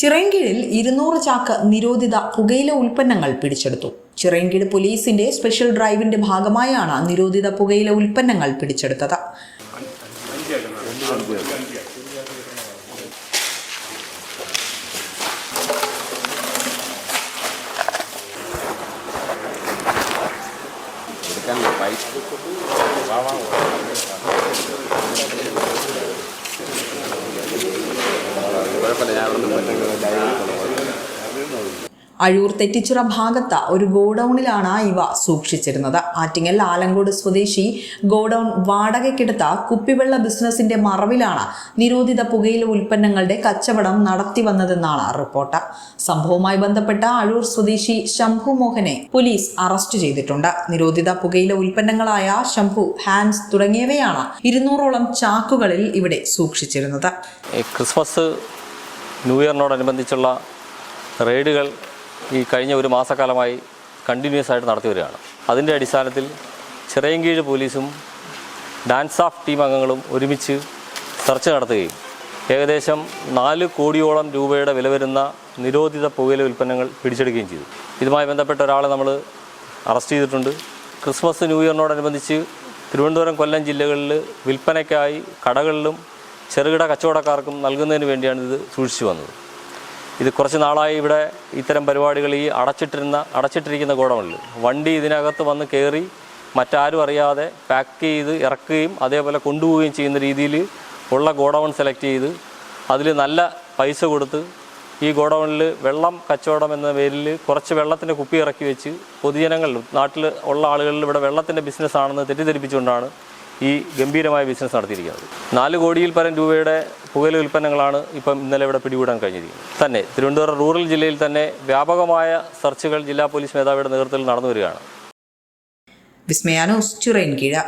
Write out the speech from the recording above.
ചിറയൻകീഴിൽ 200 ചാക്ക് നിരോധിത പുകയില ഉൽപ്പന്നങ്ങൾ പിടിച്ചെടുത്തു. ചിറയൻകീഴ് പോലീസിന്റെ സ്പെഷ്യൽ ഡ്രൈവിന്റെ ഭാഗമായാണ് നിരോധിത പുകയില ഉൽപ്പന്നങ്ങൾ പിടിച്ചെടുത്തത്. അഴൂർ തെറ്റിച്ചിറ ഭാഗത്ത് ഒരു ഗോഡൌണിലാണ് ഇവ സൂക്ഷിച്ചിരുന്നത്. ആറ്റിങ്ങൽ ആലങ്കോട് സ്വദേശി ഗോഡൌൺ വാടകയ്ക്കെടുത്ത കുപ്പിവെള്ള ബിസിനസിന്റെ മറവിലാണ് നിരോധിത പുകയില ഉൽപ്പന്നങ്ങളുടെ കച്ചവടം നടത്തിവന്നതെന്നാണ് റിപ്പോർട്ട്. സംഭവവുമായി ബന്ധപ്പെട്ട അഴൂർ സ്വദേശി ശംഭു മോഹനെ പോലീസ് അറസ്റ്റ് ചെയ്തിട്ടുണ്ട്. നിരോധിത പുകയില ഉൽപ്പന്നങ്ങളായ ശംഭു, ഹാൻസ് തുടങ്ങിയവയാണ് 200ഓളം ചാക്കുകളിൽ ഇവിടെ സൂക്ഷിച്ചിരുന്നത്. ക്രിസ്മസ് ന്യൂ ഇയറിനോടനുബന്ധിച്ചുള്ള റെയ്ഡുകൾ ഈ കഴിഞ്ഞ ഒരു മാസക്കാലമായി കണ്ടിന്യൂസ് ആയിട്ട് നടത്തി വരികയാണ്. അതിൻ്റെ അടിസ്ഥാനത്തിൽ ചിറയൻകീഴ് പോലീസും ഡാൻസ് ഓഫ് ടീം അംഗങ്ങളും ഒരുമിച്ച് സെർച്ച് നടത്തുകയും ഏകദേശം 4 കോടിയോളം രൂപയുടെ വില വരുന്ന നിരോധിത പുകയില ഉൽപ്പന്നങ്ങൾ പിടിച്ചെടുക്കുകയും ചെയ്തു. ഇതുമായി ബന്ധപ്പെട്ട ഒരാളെ നമ്മൾ അറസ്റ്റ് ചെയ്തിട്ടുണ്ട്. ക്രിസ്മസ് ന്യൂ ഇയറിനോടനുബന്ധിച്ച് തിരുവനന്തപുരം, കൊല്ലം ജില്ലകളിൽ വിൽപ്പനയ്ക്കായി കടകളിലും ചെറുകിട കച്ചവടക്കാർക്കും നൽകുന്നതിന് വേണ്ടിയാണ് ഇത് സൂക്ഷിച്ചു വന്നത്. ഇത് കുറച്ച് നാളായി ഇവിടെ ഇത്തരം പരിപാടികൾ ഈ അടച്ചിട്ടിരിക്കുന്ന ഗോഡൗണിൽ വണ്ടി ഇതിനകത്ത് വന്ന് കയറി മറ്റാരും അറിയാതെ പാക്ക് ചെയ്ത് ഇറക്കുകയും അതേപോലെ കൊണ്ടുപോവുകയും ചെയ്യുന്ന രീതിയിൽ ഉള്ള ഗോഡൗൺ സെലക്ട് ചെയ്ത് അതിൽ നല്ല പൈസ കൊടുത്ത് ഈ ഗോഡൗണിൽ വെള്ളം കച്ചവടം എന്ന പേരിൽ കുറച്ച് വെള്ളത്തിൻ്റെ കുപ്പി ഇറക്കി വെച്ച് പൊതുജനങ്ങൾ, നാട്ടിൽ ഉള്ള ആളുകളിൽ ഇവിടെ വെള്ളത്തിൻ്റെ ബിസിനസ്സാണെന്ന് തെറ്റിദ്ധരിപ്പിച്ചുകൊണ്ടാണ് ഈ ഗംഭീരമായ ബിസിനസ് നടത്തിയിരിക്കുന്നത്. 4 കോടിയിൽ പരം രൂപയുടെ പുകയില ഉൽപ്പന്നങ്ങളാണ് ഇപ്പം ഇന്നലെ ഇവിടെ പിടികൂടാൻ കഴിഞ്ഞിരിക്കുന്നത്. തന്നെ തിരുവനന്തപുരം റൂറൽ ജില്ലയിൽ തന്നെ വ്യാപകമായ സെർച്ചുകൾ ജില്ലാ പോലീസ് മേധാവിയുടെ നേതൃത്വത്തിൽ നടന്നു വരികയാണ്. വിസ്മയ ന്യൂസ്, ചിറയൻകീഴ്.